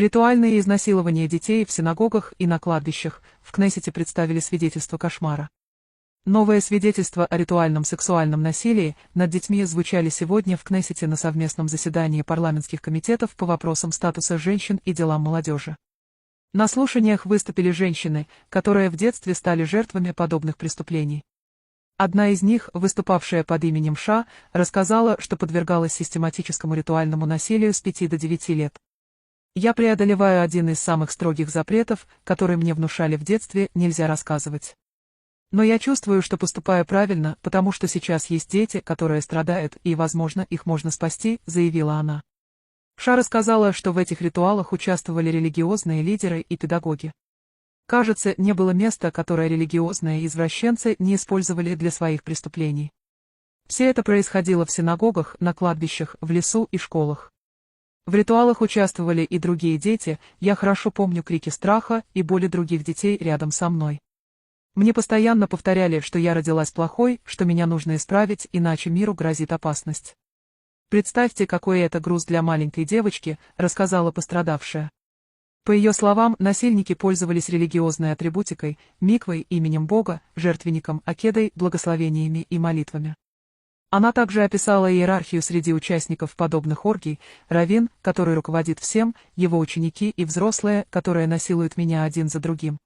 Ритуальные изнасилования детей в синагогах и на кладбищах. В Кнессете представили свидетельство кошмара. Новые свидетельства о ритуальном сексуальном насилии над детьми звучали сегодня в Кнессете на совместном заседании парламентских комитетов по вопросам статуса женщин и делам молодежи. На слушаниях выступили женщины, которые в детстве стали жертвами подобных преступлений. Одна из них, выступавшая под именем Ша, рассказала, что подвергалась систематическому ритуальному насилию с 5 до 9 лет. «Я преодолеваю один из самых строгих запретов, который мне внушали в детстве, нельзя рассказывать. Но я чувствую, что поступаю правильно, потому что сейчас есть дети, которые страдают, и, возможно, их можно спасти», — заявила она. Ша рассказала, что в этих ритуалах участвовали религиозные лидеры и педагоги. Кажется, не было места, которое религиозные извращенцы не использовали для своих преступлений. Все это происходило в синагогах, на кладбищах, в лесу и школах. В ритуалах участвовали и другие дети, я хорошо помню крики страха и боли других детей рядом со мной. Мне постоянно повторяли, что я родилась плохой, что меня нужно исправить, иначе миру грозит опасность. «Представьте, какой это груз для маленькой девочки», — рассказала пострадавшая. По ее словам, насильники пользовались религиозной атрибутикой, миквой, именем Бога, жертвенником, акедой, благословениями и молитвами. Она также описала иерархию среди участников подобных оргий: раввин, который руководит всем, его ученики и взрослые, которые насилуют меня один за другим.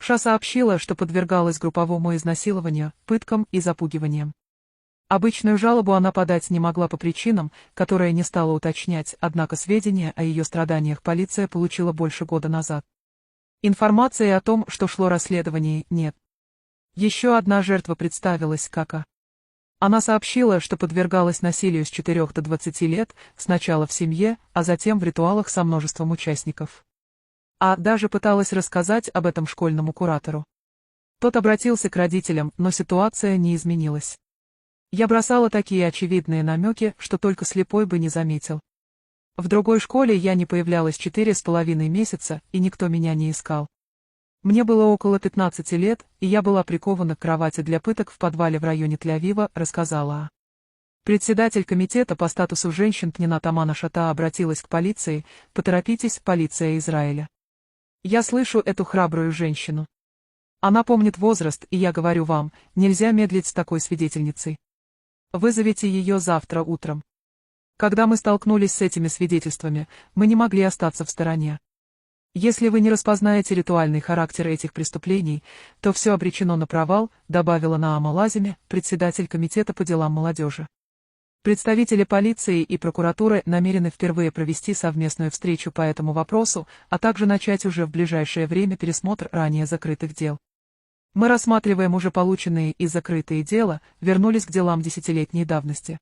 Ша сообщила, что подвергалась групповому изнасилованию, пыткам и запугиваниям. Обычную жалобу она подать не могла по причинам, которые не стала уточнять, однако сведения о ее страданиях полиция получила больше года назад. Информации о том, что шло расследование, нет. Еще одна жертва представилась как А. Она сообщила, что подвергалась насилию с 4 до 20 лет, сначала в семье, а затем в ритуалах со множеством участников. А даже пыталась рассказать об этом школьному куратору. Тот обратился к родителям, но ситуация не изменилась. Я бросала такие очевидные намеки, что только слепой бы не заметил. В другой школе я не появлялась 4,5 месяца, и никто меня не искал. Мне было около 15 лет, и я была прикована к кровати для пыток в подвале в районе Тель-Авива, рассказала А. Председатель комитета по статусу женщин Пнина Тамана Шата обратилась к полиции: «Поторопитесь, полиция Израиля. Я слышу эту храбрую женщину. Она помнит возраст, и я говорю вам, нельзя медлить с такой свидетельницей. Вызовите ее завтра утром». Когда мы столкнулись с этими свидетельствами, мы не могли остаться в стороне. «Если вы не распознаете ритуальный характер этих преступлений, то все обречено на провал», добавила Наама Лазими, председатель комитета по делам молодежи. Представители полиции и прокуратуры намерены впервые провести совместную встречу по этому вопросу, а также начать уже в ближайшее время пересмотр ранее закрытых дел. «Мы рассматриваем уже полученные и закрытые дела, вернулись к делам десятилетней давности.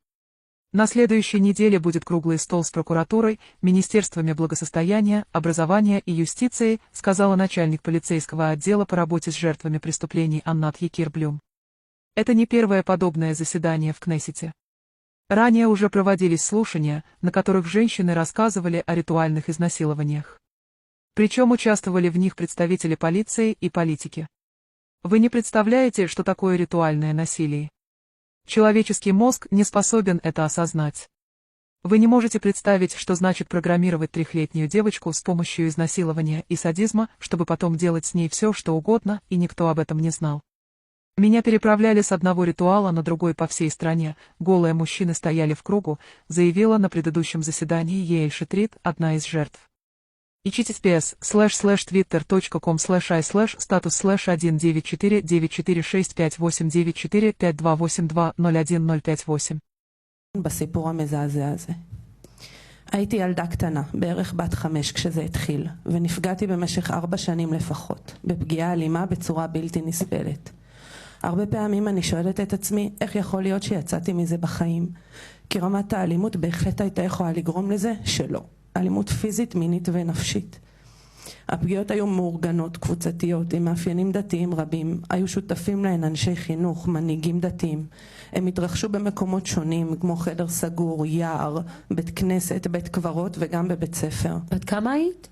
На следующей неделе будет круглый стол с прокуратурой, министерствами благосостояния, образования и юстиции», сказала начальник полицейского отдела по работе с жертвами преступлений Аннат Якир-Блюм. Это не первое подобное заседание в Кнессете. Ранее уже проводились слушания, на которых женщины рассказывали о ритуальных изнасилованиях. Причем участвовали в них представители полиции и политики. Вы не представляете, что такое ритуальное насилие. Человеческий мозг не способен это осознать. Вы не можете представить, что значит программировать 3-летнюю девочку с помощью изнасилования и садизма, чтобы потом делать с ней все, что угодно, и никто об этом не знал. Меня переправляли с одного ритуала на другой по всей стране, голые мужчины стояли в кругу, заявила на предыдущем заседании Еэль Шитрит, одна из жертв. https://twitter.com/i/status/1949465894528201058. בסיפור המזעזע הזה. הייתי ילדה קטנה, בערך בת 5 כשזה התחיל, ונפגעתי במשך 4 שנים לפחות, בפגיעה אלימה בצורה בלתי נסבלת. הרבה פעמים אני שואלת את עצמי איך יכול להיות שיצאתי מזה בחיים, כי רמת האלימות בהחלט הייתה יכולה לגרום לזה שלא. אלימות פיזית, מינית ונפשית. הפגיעות היו מאורגנות, קבוצתיות, עם מאפיינים דתיים רבים, היו שותפים להן אנשי חינוך, מנהיגים דתיים. הם התרחשו במקומות שונים, כמו חדר סגור, יער, בית כנסת, בית קברות וגם בבית ספר. בת כמה היית?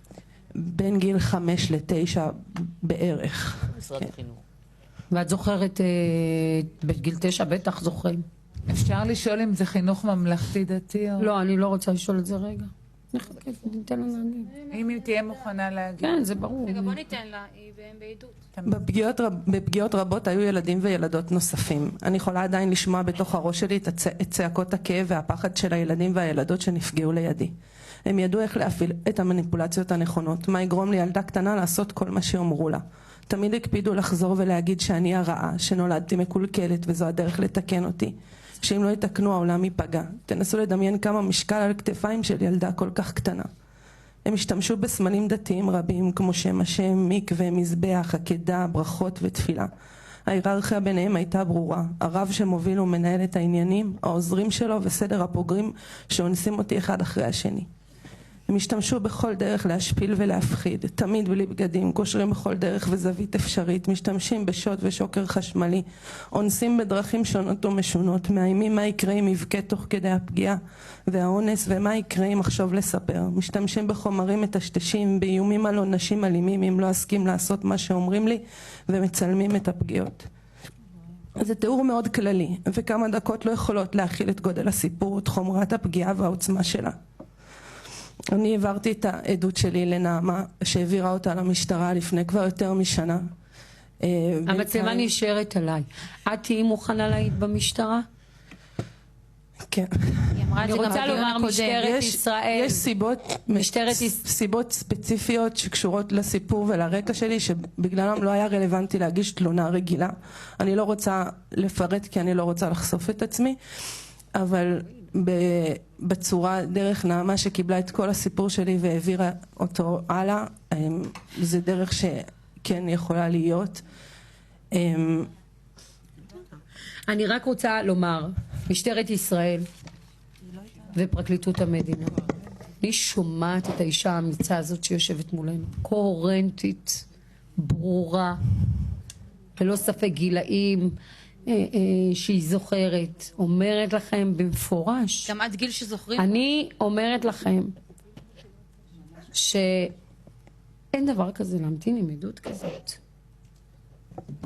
בין גיל 5 ל-9 בערך. משרד החינוך. ואת זוכרת, בגיל 9 בטח זוכרים. אפשר לשאול אם זה חינוך ממלכתי דתי או... לא, אני לא רוצה לשאול את זה רגע. נחכה, ניתן לה להגיד. אם היא תהיה מוכנה להגיד. כן, זה ברור. רגע, בוא ניתן לה, היא בעדות. בפגיעות רבות היו ילדים וילדות נוספים. אני יכולה עדיין לשמוע בתוך הראש שלי את צעקות הכאב והפחד של הילדים והילדות שנפגעו לידי. הם ידעו איך להפעיל את המניפולציות הנכונות, מה יגרום לילדה קטנה לעשות כל מה שאומרו לה. תמיד הקפידו לחזור ולהגיד שאני הרעה, שנולדתי מקולקלת וזו הדרך לתקן אותי. שאם לא יתקנו העולם ייפגע. תנסו לדמיין כמה משקל על כתפיים של ילדה כל כך קטנה. הם השתמשו בסמלים דתיים רבים כמו שם השם, מקווה, מזבח, עקדה, ברכות ותפילה. ההיררכיה ביניהם הייתה ברורה. הרב שמוביל ומנהל את העניינים, העוזרים שלו וסדר הפוגרים שאונסים אותי אחד אחרי השני. הם השתמשו בכל דרך להשפיל ולהפחיד, תמיד בלי בגדים, קושרים בכל דרך וזווית אפשרית, משתמשים בשוט ושוקר חשמלי, אונסים בדרכים שונות ומשונות, מאיימים מה יקרה אם יבכה תוך כדי הפגיעה והאונס ומה יקרה אם אחשוב לספר, משתמשים בחומרים מטשטשים, באיומים על עונשים אלימים אם לא אסכים לעשות מה שאומרים לי, ומצלמים את הפגיעות. זה תיאור מאוד כללי, וכמה דקות לא יכולות להכיל את גודל הסיפור, את חומרת הפגיעה והעוצמה שלה. אני העברתי את העדות שלי לנעמה, שהעבירה אותה למשטרה לפני כבר יותר משנה. המצלמה נשארת עליי. את תהיי מוכנה להעיד במשטרה? כן. אני רוצה לומר משטרת ישראל. יש סיבות ספציפיות שקשורות לסיפור ולרקע שלי, שבגללם לא היה רלוונטי להגיש תלונה רגילה. אני לא רוצה לפרט כי אני לא רוצה לחשוף את עצמי, אבל בצורה דרך נעמה שקיבלה את כל הסיפור שלי והעבירה אותו הלאה, זה דרך שכן יכולה להיות. אני רק רוצה לומר, משטרת ישראל ופרקליטות המדינה, אני שומעת את האישה האמיצה הזאת שיושבת מולנו, קוהרנטית, ברורה, ללא ספק גילאים, שהיא זוכרת, אומרת לכם במפורש, גם עד גיל שזוכרים. אני אומרת לכם שאין דבר כזה להמתין עם עדות כזאת.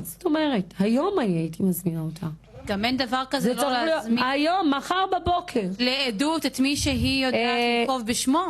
זאת אומרת, היום הייתי מזמינה אותה. גם אין דבר כזה לא להזמין היום, מחר בבוקר. לעדות את מי שהיא יודעת לנקוב בשמו.